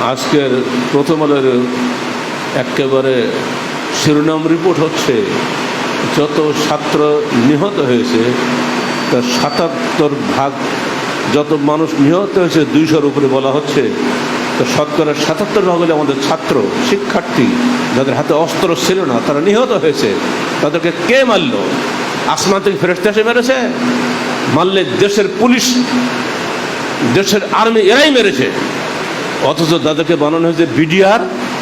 আজকের প্রথম আলোর একেবারে শিরোনাম রিপোর্ট হচ্ছে যত ছাত্র নিহত হয়েছে তার ৭৭ ভাগ, যত মানুষ নিহত হয়েছে ২০০-র উপরে বলা হচ্ছে, তো শতকরা ৭৭ ভাগ হলে আমাদের ছাত্র শিক্ষার্থী যাদের হাতে অস্ত্র ছিল না তারা নিহত হয়েছে। তাদেরকে কে মারল? আসমান থেকে ফেরেশতা এসে মেরেছে? মারলে দেশের পুলিশ, দেশের আর্মি এরাই মেরেছে। অথচ তাদেরকে বানানো হয়েছে বিডিআর,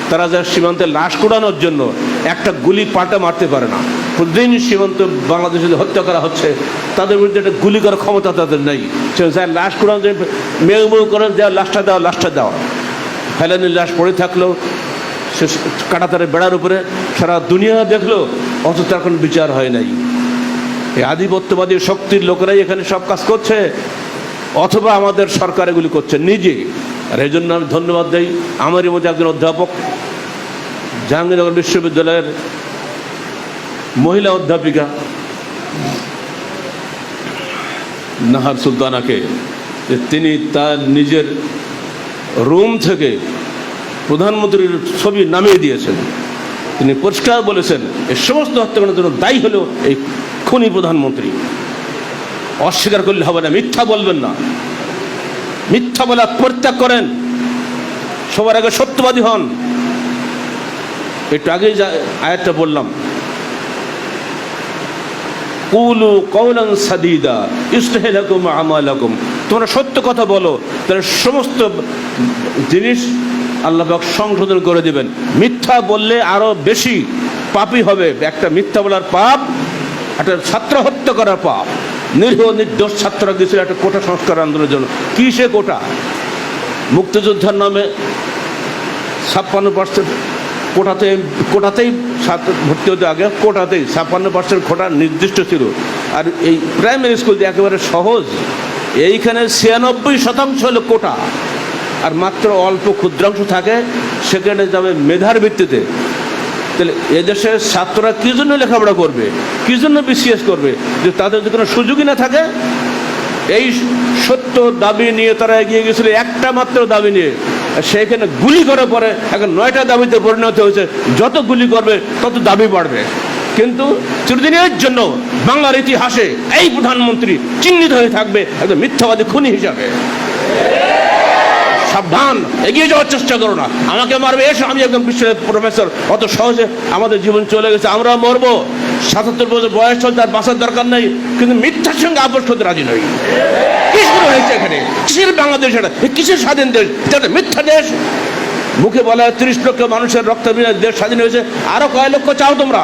তারা যা সীমান্তে লাশ কুড়ানোর জন্য একটা গুলি পাল্টা মারতে পারে না। প্রতিদিন সীমান্ত বাংলাদেশে হত্যা করা হচ্ছে, তাদের বিরুদ্ধে একটা গুলি করার ক্ষমতা তাদের নেই। সে লাশ কুড়ানো মেউ মেউ করে দেওয়া, লাশটা দেওয়া ফেলানির লাশ পড়ে থাকলো সে কাঁটাতারের বেড়ার উপরে, সারা দুনিয়া দেখলো, অথচ তার কোনো বিচার হয় নাই। এই আধিপত্যবাদী শক্তির লোকেরাই এখানে সব কাজ করছে, অথবা আমাদের সরকার এগুলি করছে নিজে। আর এই জন্য আমি ধন্যবাদ দিই আমারই মধ্যে একজন অধ্যাপক, জাহাঙ্গীরনগর বিশ্ববিদ্যালয়ের মহিলা অধ্যাপিকা নাহার সুলতানাকে, যে তিনি তার নিজের রুম থেকে প্রধানমন্ত্রীর ছবি নামিয়ে দিয়েছেন। তিনি পরিষ্কার বলেছেন এই সমস্ত হত্যাকাণ্ডের জন্য দায়ী হলো এই খুনি প্রধানমন্ত্রী। অস্বীকার করলে হবে না, মিথ্যা বলবেন না, মিথ্যা বলা পরিত্যাগ করেন, সবার আগে সত্যবাদী হন। একটু আগেই আয়াতটা বললাম, কুলু কওলান সাদীদা ইসলাহ লাকুম আমালাকুম, তোমরা সত্য কথা বলো, তাহলে সমস্ত জিনিস আল্লাহ পাক সংশোধন করে দিবেন। মিথ্যা বললে আরো বেশি পাপী হবে। একটা মিথ্যা বলার পাপ, একটা ছাত্র হত্যা করার পাপ। নিরীহ নির্দোষ ছাত্ররা গেছিল একটা কোটা সংস্কার আন্দোলনের জন্য। কি সে কোটা? মুক্তিযোদ্ধার নামে 56% কোটাতেই ছাত্র ভর্তি হতে, আগে কোটাতেই 56% কোটা নির্দিষ্ট ছিল। আর এই প্রাইমারি স্কুল একেবারে সহজ, এইখানে 96% হলো কোটা, আর মাত্র অল্প ক্ষুদ্রাংশ থাকে সেখানে যাবে মেধার ভিত্তিতে। তাহলে এদেশের ছাত্ররা কী জন্য লেখাপড়া করবে, কী জন্য বিসিএস করবে, যে তাদের যদি কোনো সুযোগই না থাকে? এই সত্য দাবি নিয়ে তারা এগিয়ে গেছিল, একটা মাত্র দাবি নিয়ে। সেইখানে গুলি করার পরে এখন 9টা দাবিতে পরিণত হয়েছে, যত গুলি করবে তত দাবি বাড়বে। কিন্তু চিরদিনের জন্য বাংলার ইতিহাসে এই প্রধানমন্ত্রী চিহ্নিত হয়ে থাকবে একদম মিথ্যাবাদী খুনি হিসাবে। সাবধান, এগিয়ে যাওয়ার চেষ্টা করো না। আমাকে মারবে এসো, আমি একদম বিশ্বের প্রফেসর, অত সহজে আমাদের জীবন চলে গেছে, আমরা মরবো। ৭৭ বছর বয়স চলতে আর বাঁচার দরকার নেই, কিন্তু মিথ্যার সঙ্গে আপোষ করতে রাজি নই। কি শুরু হয়েছে এখানে? কিসের বাংলাদেশ এটা? কিসের স্বাধীন দেশ? এটা মিথ্যা দেশ। মুখে বলা 30 লক্ষ মানুষের রক্ত বিনিময়ে দেশ স্বাধীন হয়েছে, আরো কয় লক্ষ চাও তোমরা?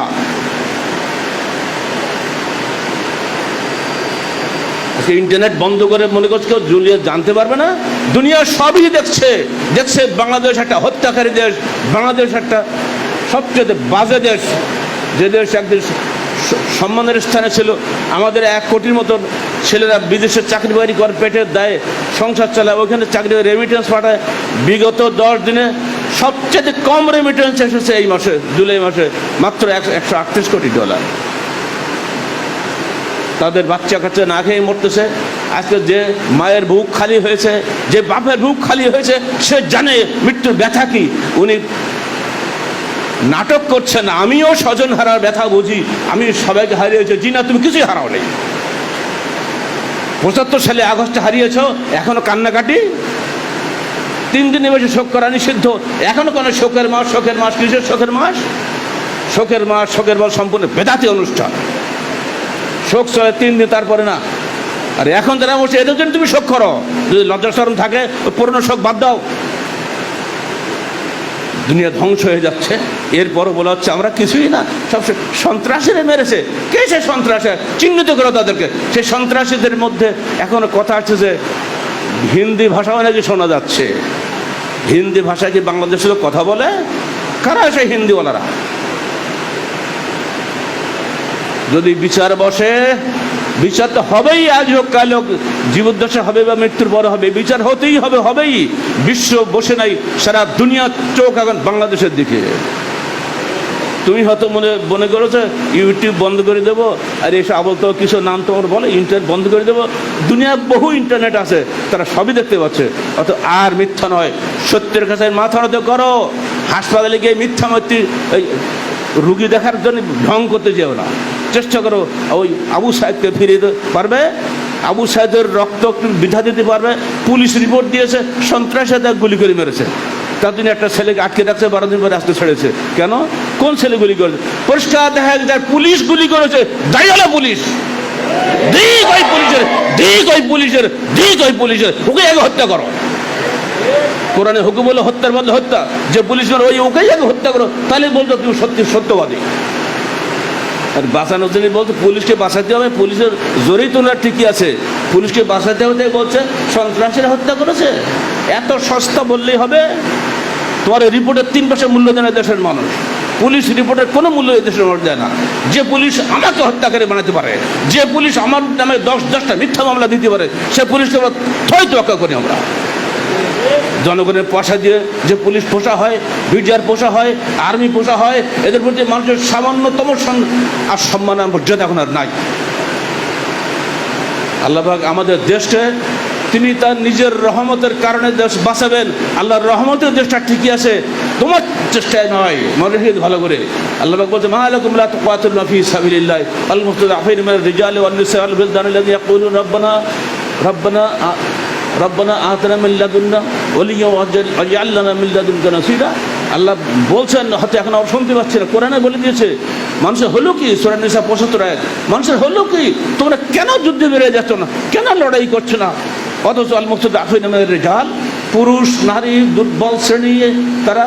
ইন্টারনেট বন্ধ করে মনে করছে কেউ দুনিয়া জানতে পারবে না? দুনিয়া সবই দেখছে বাংলাদেশ একটা হত্যাকারী দেশ, বাংলাদেশ একটা সবচেয়ে বাজে দেশ। যে দেশ একদিন সম্মানের স্থানে ছিল, আমাদের 1 কোটির মতো ছেলেরা বিদেশে চাকরি বাকরি করে পেটের দায়ে সংসার চালায়, ওইখানে চাকরি রেমিটেন্স পাঠায়। বিগত 10 দিনে সবচেয়ে কম রেমিটেন্স এসেছে এই মাসে, জুলাই মাসে, মাত্র $138 কোটি। তাদের বাচ্চা কাচ্চা না খেয়ে মরতেছে। আজকে যে মায়ের বুক খালি হয়েছে, যে বাপের বুক খালি হয়েছে, সে জানে মৃত্যুর ব্যথা কি। উনি নাটক করছেন, আমিও স্বজন হারার ব্যথা বুঝি, আমি সবাইকে হারিয়েছি। জি না, তুমি কিছুই হারাও নেই। 75 সালে আগস্টে হারিয়েছ, এখনো কান্নাকাটি। 3 দিনে বসে শোক করা নিষিদ্ধ, এখনো কোনো শোকের মাস? কিসের শোকের মাস? শোকের মাস সম্পূর্ণ বেদাতি অনুষ্ঠান। শোক চলে 3 দিন, তারপরে না। আর এখন যারা বসে এদের জন্য তুমি শোক করো, যদি লজ্জা শরম থাকে পুরনো শোক বাদ দাও। দুনিয়া ধ্বংস হয়ে যাচ্ছে, এরপরও বলা হচ্ছে আমরা কিছুই না, সব সন্ত্রাসীরা মেরেছে। কে সে সন্ত্রাসী? চিহ্নিত করো তাদেরকে। সেই সন্ত্রাসীদের মধ্যে এখনো কথা আছে যে হিন্দি ভাষাও নাকি শোনা যাচ্ছে। হিন্দি ভাষায় কি বাংলাদেশের লোক কথা বলে? কারা সেই হিন্দিওয়ালারা? যদি বিচার বসে, বিচার তো হবেই, আজ হোক কাল হোক, জীবদ্দশা হবে বা মৃত্যুর পরে হবে, বিচার হতেই হবে, হবেই। বিশ্ব বসে নাই, সারা দুনিয়ার চোখ এখন বাংলাদেশের দিকে। তুমি হয়তো মনে করেছো ইউটিউব বন্ধ করে দেবো, আর এসব আবল তো কিছু নাম তোমার বলে ইন্টারনেট বন্ধ করে দেবো। দুনিয়ার বহু ইন্টারনেট আছে, তারা সবই দেখতে পাচ্ছে। অত আর মিথ্যা নয়, সত্যের কাছে মাথা নত করো। হাসপাতালে গিয়ে মিথ্যা মূর্তি রুগী দেখার জন্য ঢং করতে যেও না। চেষ্টা করো ওই আবু সাহেবকে ফিরিয়ে দিতে পারবে, আবু সাহেবের রক্ত বিধা দিতে পারবে। পুলিশ রিপোর্ট দিয়েছে সন্ত্রাসীরা গুলি করে মেরেছে, তার জন্য একটা ছেলেকে আটকে রাখছে, 12 দিন পরে আসতে ছেড়েছে। কেন? কোন ছেলে গুলি করেছে? পরিষ্কার দেখা যায় পুলিশ গুলি করেছে, দায়ী হলো পুলিশ। দিক ওই পুলিশের, দিক ওই পুলিশের, দিক ওই পুলিশের, ওকে আগে হত্যা করো। কোরআনে হুকুম বলে হত্যার বদলে হত্যা। যে পুলিশ ওই ওকেই আগে হত্যা করো, তাহলে বলতো তুমি সত্যবাদী। আর বাঁচানোর জন্য বলছে পুলিশকে বাঁচাতে হবে, পুলিশের জোরেই তোলা ঠিকই আছে, পুলিশকে বাঁচাতে হবে বলছে সন্ত্রাসীরা হত্যা করেছে। এত সস্তা বললেই হবে? তোমার রিপোর্টের 3 মূল্য দেয় না দেশের মানুষ। পুলিশ রিপোর্টের কোনো মূল্য এই দেশের মানুষ দেয় না। যে পুলিশ আমাকে হত্যাকারী বানাতে পারে, যে পুলিশ আমার নামে 10টা মিথ্যা মামলা দিতে পারে, সে পুলিশকে থই তোয়াক্কা করি আমরা। জনগণের পয়সা দিয়ে যে পুলিশ পোষা হয়, বিডিআর পোষা হয়, আর্মি পোষা হয়, এদের প্রতি মানুষের সামান্যতম আর সম্মান মর্যাদা এখন আর নাই। আল্লাহ পাক আমাদের দেশকে তিনি তার নিজের রহমতের কারণে দেশ বাঁচাবেন। আল্লাহর রহমতের দেশটা ঠিকই আছে, তোমার চেষ্টায় নয়। মনে রেখে ভালো করে। আল্লাহ পাক বলছে মা লাকুম লা তুকাতিলুনা ফি সাবিলিল্লাহ আল মুস্তাযআফিনা মিনার রিজালি ওয়ান নিসা ওয়াল বিলদান আল্লাযিনা ইয়াকুলুনা রব্বানা আতিনা মিন লাদুন্না ওয়ালিয়্যা ওয়াজআল লানা মিন লাদুনকা নাসীরা। আল্লাহ বলছেন, হয়তো এখন আর শুনতে পাচ্ছি না, কোরআনে বলে দিয়েছে মানুষের হলো কি, সূরা নিসা 75 আয়াত, মানুষের হলো কি, তোমরা কেন যুদ্ধে বেরিয়ে যাচ্ছ না, কেন লড়াই করছো না? অথচ আল মুস্তাযআফিনা মিনার রিজাল, পুরুষ নারী দুর্বল শ্রেণী তারা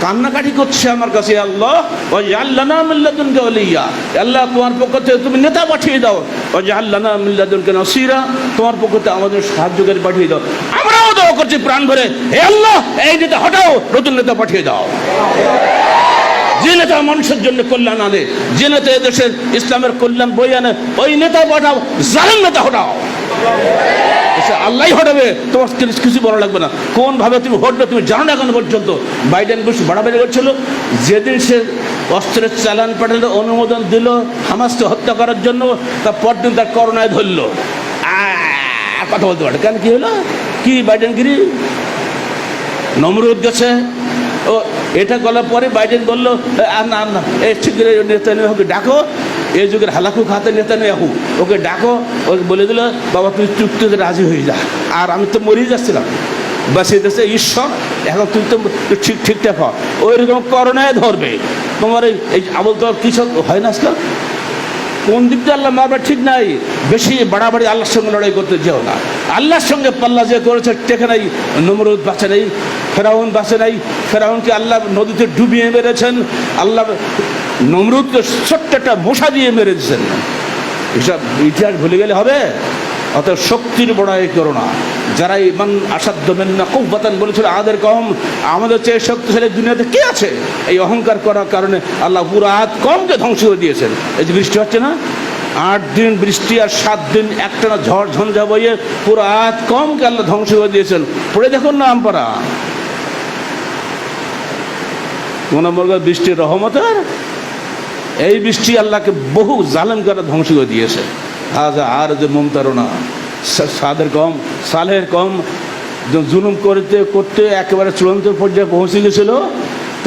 কান্নাকাটি করছে আমার কাছে, আল্লাহ ওয়াজআল লানা মিন লাদুনকা ওয়ালিয়্যা, আল্লাহ তোমার পক্ষ থেকে তুমি নেতা পাঠিয়ে দাও, ওয়াজআল লানা মিন লাদুনকা নাসীরা, তোমার পক্ষ থেকে আমাদের সাহায্যকারী পাঠিয়ে দাও। আমরাও দোয়া করছি প্রাণ ভরে, হে আল্লাহ এই নেতা হটাও, নতুন নেতা পাঠিয়ে দাও। যে নেতা মানুষের জন্য কল্যাণ আনে, যে নেতা দেশের ইসলামের কল্যাণ বই আনে, ওই নেতা পাঠাও, জালেম নেতা হটাও। আল্লাহ হটাবে, তোমার কিছু বলা লাগবে না। কোন ভাবে তুমি হটবে তুমি জানো না এখন পর্যন্ত। বাইডেন বুশ বাড়াবাড়ি করছিল, যেদিন সে অস্ত্রের চালান পাঠালো, অনুমোদন দিল হামাসকে হত্যা করার জন্য, তার পরদিন তার করোনায় ধরলো। কথা বলতে পারে কেন? কি হলো? কি বাইডেনগিরি? নমরুদ গেছে, ও এটা করার পরে বাইডেন বললো না না এই ঠিক নেতানিয়াহুকে ডাকো, এই যুগের হালাকু খাতে নেতানিয়াহু, ওকে ডাকো। ওকে বলে দিল বাবা তুই চুক্তিতে রাজি হয়ে যা, আর আমি তো মরেই যাচ্ছিলাম, বাঁচিয়ে দিয়েছে ঈশ্বর, এখন তুই তো ঠিকঠাক হ। ওই রকম করোনায় ধরবে তোমার এই আবল তো কিছু হয় না। আজকাল কোন দিক দিয়ে আল্লাহ মারবে ঠিক নাই। বেশি বাড়াবাড়ি আল্লাহর সঙ্গে লড়াই করতে যেও না। আল্লাহর সঙ্গে পাল্লা যে করেছে টেকে নাই, নমরুদ বাঁচে নাই, ফেরাউন বাঁচে নাই। ফেরাউনকে আল্লাহ নদীতে ডুবিয়ে মেরেছেন, আল্লাহ নমরুদকে ছোট্ট একটা মশা দিয়ে মেরে দিয়েছেন। এসব ইতিহাস ভুলে গেলে হবে? অত শক্তির বড়াই করো না। যারা ইমান আসাধ্য মিন্না কুওয়াতান বলেছিল আদের কওম, আমাদের চেয়ে শক্তিশালী দুনিয়াতে কে আছে? এই অহংকার করার কারণে আল্লাহ পুরো আদ কমকে ধ্বংস করে দিয়েছেন। এই যে বৃষ্টি হচ্ছে না, 8 দিন বৃষ্টি আর 7 দিন একটানা ঝড় ঝঞ্ঝা বইয়ে পুরো আদ কমকে আল্লাহ ধ্বংস করে দিয়েছেন। পড়ে দেখুন না আমপারা, 2 নম্বর বৃষ্টির রহমতের এই বৃষ্টি আল্লাহকে বহু জালেম করে ধ্বংস করে দিয়েছে। হাজা আর যে মুমতারনা, সাদের কম সালের কম জুলুম করতে করতে একেবারে চূড়ান্ত পর্যায়ে পৌঁছে গেছিল,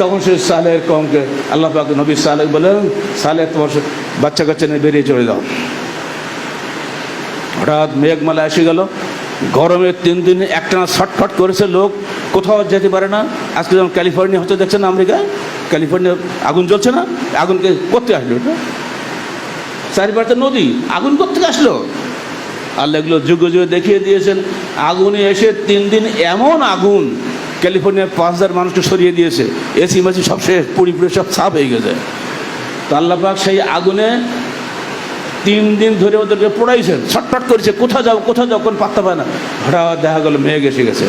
তখন সে সালের কমকে আল্লাহ পাক নবী সালেহ বলেন, সালেহ তোমার বাচ্চা কাচ্চা নিয়ে বেরিয়ে চলে যাও। হঠাৎ মেঘমালা এসে গেল, গরমে 3 দিন একটানা ছটফট করেছে, লোক কোথাও যেতে পারে না। আজকে যেমন ক্যালিফোর্নিয়া হতে দেখছেন না, আমেরিকায় ক্যালিফোর্নিয়া আগুন জ্বলছে না, আগুনকে করতে আসলো, এটা চারিপাশে নদী, আগুন করতে আসলো। আল্লাহ এগুলো যুগে যুগে দেখিয়ে দিয়েছেন। আগুনে এসে 3 দিন এমন আগুন, ক্যালিফোর্নিয়ার 5000 মানুষকে সরিয়ে দিয়েছে, এসি মেসি সব শেষ, পুড়ি পুড়ে সব সাফ হয়ে গেছে। তো আল্লাহ পাক সেই আগুনে 3 দিন ধরে ওদেরকে পোড়াইছেন, ছটফট করেছে, কোথাও যাও কোথাও যাও, কোন পাত্তা পায় না। হঠাৎ দেখা গেল মেঘ এসে গেছে,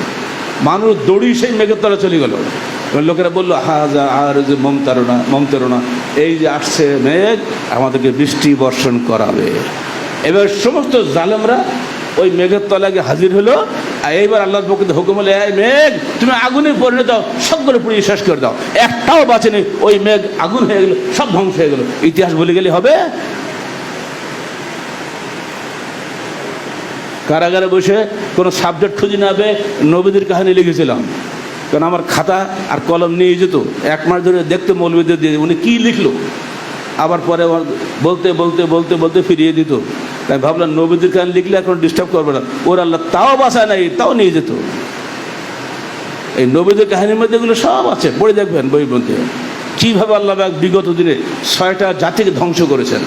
মানুষ দৌড়ি সেই মেঘের তলা চলে গেল। লোকেরা বললো হাজা আর যে মমতারনা, এই যে আসছে মেঘ আমাদেরকে বৃষ্টি বর্ষণ করাবে। এবার সমস্ত জালেমরা ওই মেঘের তলায় হাজির হলো, আর এইবার আল্লাহর পক্ষ থেকে হুকুম হলে, এই মেঘ তুমি আগুনে পরিণত দাও, সবগুলো পুড়িয়ে শেষ করে দাও। একটাও বাঁচেনি, ওই মেঘ আগুন হয়ে গেল, সব ধ্বংস হয়ে গেল। ইতিহাস বলে গেলে হবে? কারাগারে বসে কোনো সাবজেক্ট খুঁজে না পেয়ে নবীদের কাহিনী লিখেছিলাম, কারণ আমার খাতা আর কলম নিয়ে যেত, 1 মাস ধরে দেখতে মৌলবীদের দিয়ে উনি কী লিখলো, আবার পরে বলতে বলতে বলতে বলতে ফিরিয়ে দিত। তাই ভাবলাম নবীদের কাহিনী লিখলে এখন ডিস্টার্ব করবে না, ওর আল্লাহ তাও বাঁচায় নাই, তাও নিয়ে যেত। এই নবীদের কাহিনীর মধ্যে এগুলো সব আছে, পড়ে দেখবেন বই মধ্যে কীভাবে আল্লাহ বিগত দিনে 6টা জাতিকে ধ্বংস করেছেন।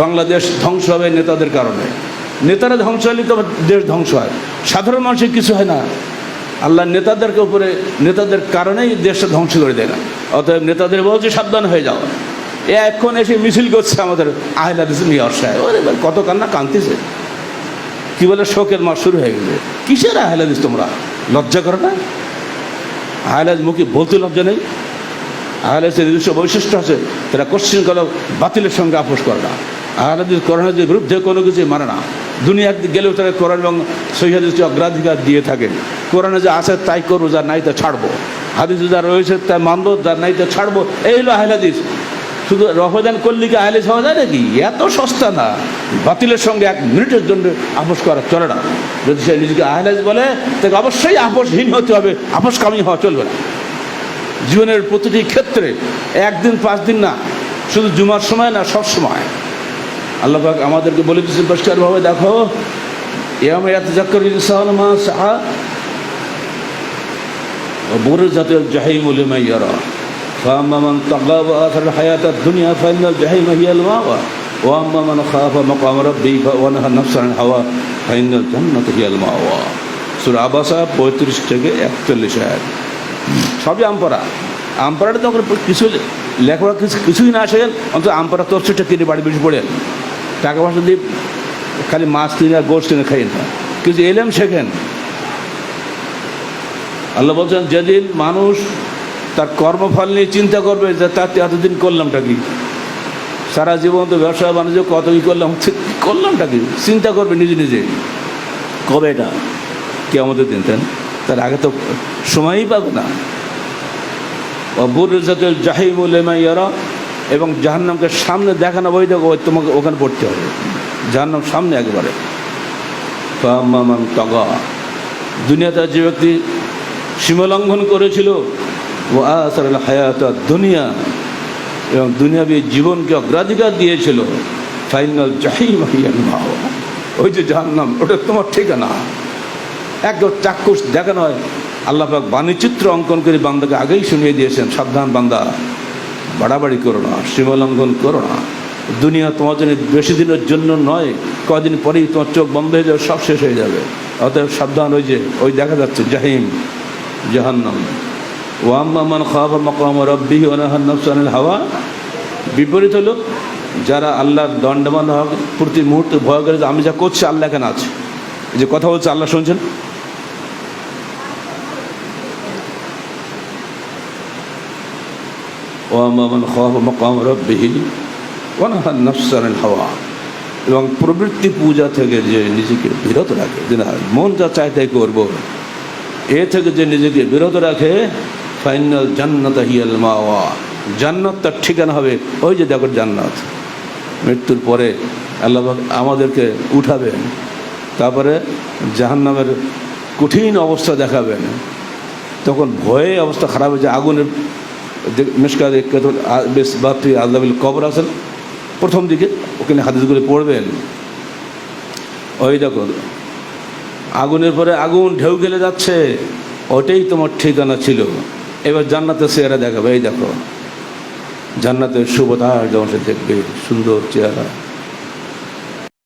বাংলাদেশ ধ্বংস হবে নেতাদের কারণে, নেতারা ধ্বংস হলে তো দেশ ধ্বংস হয়, সাধারণ মানুষের কিছু হয় না। আল্লাহ নেতাদেরকে উপরে, নেতাদের কারণেই দেশটা ধ্বংস করে দেয় না। অতএব নেতাদের বলছে সাবধান হয়ে যাও। এখন এসে মিছিল করছে আমাদের আহলে হাদিস মেয়র সাহেব, ওরে কত কান্না কাঁদতেছে, কি বলে শোকের মাস শুরু হয়ে গেছে। কিসের আহলে হাদিস তোমরা, লজ্জা করো না? আহলে হাদিস মুখে বলতে লজ্জা নেই? আহলে হাদিসের নিজস্ব বৈশিষ্ট্য আছে, তারা কোশ্চিন করো, বাতিলের সঙ্গে আপোষ করে না। আহলে হাদিস কোরআনের বিরুদ্ধে কোনো কিছু মানে না। দুনিয়াতে গেলেও তারা কোরআন এবং সহিহ হাদিসকে অগ্রাধিকার দিয়ে থাকেন। কোরআনে যা আছে তাই করবো, যা নাই তা ছাড়বো। হাদিসে যা রয়েছে তাই মানবো, যা নাই তা ছাড়বো। এই হলো আহলে হাদিস। শুধু রহদান করলে কি আহলে হওয়া যায় নাকি? এত সস্তা না। বাতিলের সঙ্গে 1 মিনিটের জন্য আপোষ করা চলে না। যদি সে নিজেকে আহলে হাদিস বলে, তাকে অবশ্যই আপোষহীন হতে হবে, আপোষকামী হওয়া চলবে না। জীবনের প্রতিটি ক্ষেত্রে 1 দিন 5 দিন না, শুধু জুমার সময় না, সব সময়। আল্লাহ পাক আমাদেরকে বলে দিচ্ছেন পরিষ্কারভাবে, দেখো ইয়াউমা ইয়াতাযাক্কারুল ইনসানু মা সাআ ওয়া বুরিজাতিল জাহিমু লিমান ইয়ারা ফাআম্মা মান তাগা ওয়া আথারা হায়াতাদ দুনিয়া ফাইনাল জাহিমা হিয়াল মাওয়া ওয়া আম্মা মান খাফা মাকাম রাব্বিহি ওয়া নাহা নাফসা আনিল হাওয়া ফাইনাল জান্নাতু হিয়াল মাওয়া। সূরা আবাসা 35 থেকে 41 আয়াত। সবই আমপারাটা তো কিছু লেখাপড়া কিছুই না আসেন, অন্তত আমপারা তরসিটা কিনে বাড়ি বেশি পড়েন, টাকা পয়সা দিয়ে খালি মাছ কিনে আর গোশ কিনে খাইন না, কিছু এলেম শেখেন। আল্লাহ বলছেন, যেদিন মানুষ তার কর্মফল নিয়ে চিন্তা করবে যে তার এতদিন করলামটা কি, সারা জীবন তো ব্যবসা বাণিজ্য কত কী করলামটা কি চিন্তা করবে নিজে নিজে। কবে এটা? কিয়ামতের দিন। তার আগে তো সময়ই পাবে না। বুরিজাতিল জাহিমু লিমান ইয়ারা, এবং জাহান্নামকে সামনে দেখানো, ওই দেখো তোমাকে ওখানে পড়তে হবে, জাহান্নাম সামনে একবারে। ফাআম্মা মান তাগা, দুনিয়াতে যে ব্যক্তি সীমালঙ্ঘন করেছিল, ও আসারাল হায়াতাদ দুনিয়া, এবং দুনিয়াবী জীবনকে অগ্রাধিকার দিয়েছিল, ফাইনাল জাহিমা হিয়াল মাওয়া, ওই যে জাহান্নাম, ওটা তোমার ঠিকানা। একদম চাক্ষুষ দেখানো হয়। আল্লাহ পাক বাণীচিত্র অঙ্কন করে বান্দাকে আগেই শুনিয়ে দিয়েছেন, সাবধান বান্দা, বাড়াবাড়ি করো না, সীমালঙ্ঘন করো না। দুনিয়া তোমার জন্য বেশি দিনের জন্য নয়, কদিন পরেই তোমার চোখ বন্ধ হয়ে যাবে, সব শেষ হয়ে যাবে। অতএব সাবধান। ওই যে ওই দেখা যাচ্ছে জাহিম, জাহান্নাম। ওয়া আম্মা মান খাফা মাকাম রাব্বিহি ওয়া নাহা নাফসা আনিল হাওয়া, বিপরীত হলো যারা আল্লাহর দণ্ডমান প্রতি মুহূর্তে ভয় করে যে আমি যা করছি আল্লাহ কেন আছে, এই যে কথা বলছে আল্লাহ শুনছেন। ওয়া আম্মা মান খাফা মাকাম রাব্বিহি ওয়া নাহা নাফসা আনিল হাওয়া, এবং প্রবৃত্তি পূজা থেকে যে নিজেকে বিরত রাখে, যে না মন যা চায় তাই করবো, এ থেকে যে নিজেকে বিরত রাখে, ফাইনাল জান্নাত হিয়াল মাওয়া, জান্নাত তার ঠিকানা হবে। ওই যে দেখো জান্নাত, মৃত্যুর পরে আল্লাহ আমাদেরকে উঠাবেন, তারপরে জাহান্নামের কঠিন অবস্থা দেখাবেন। তখন ভয়ে অবস্থা খারাপ হয়েছে। আগুনের মিশকাত বেশ বাপি আল্লাবিল কবর আছেন প্রথম দিকে, ওখানে হাদিসগুলি পড়বেন। ওই দেখো আগুনের পরে আগুন ঢেউ গেলে যাচ্ছে, ওটাই তোমার ঠিকানা ছিল। এবার জান্নাতের চেহারা দেখাবে। এই দেখো জান্নাতের শুভতার যেমন সে দেখবে, সুন্দর চেহারা।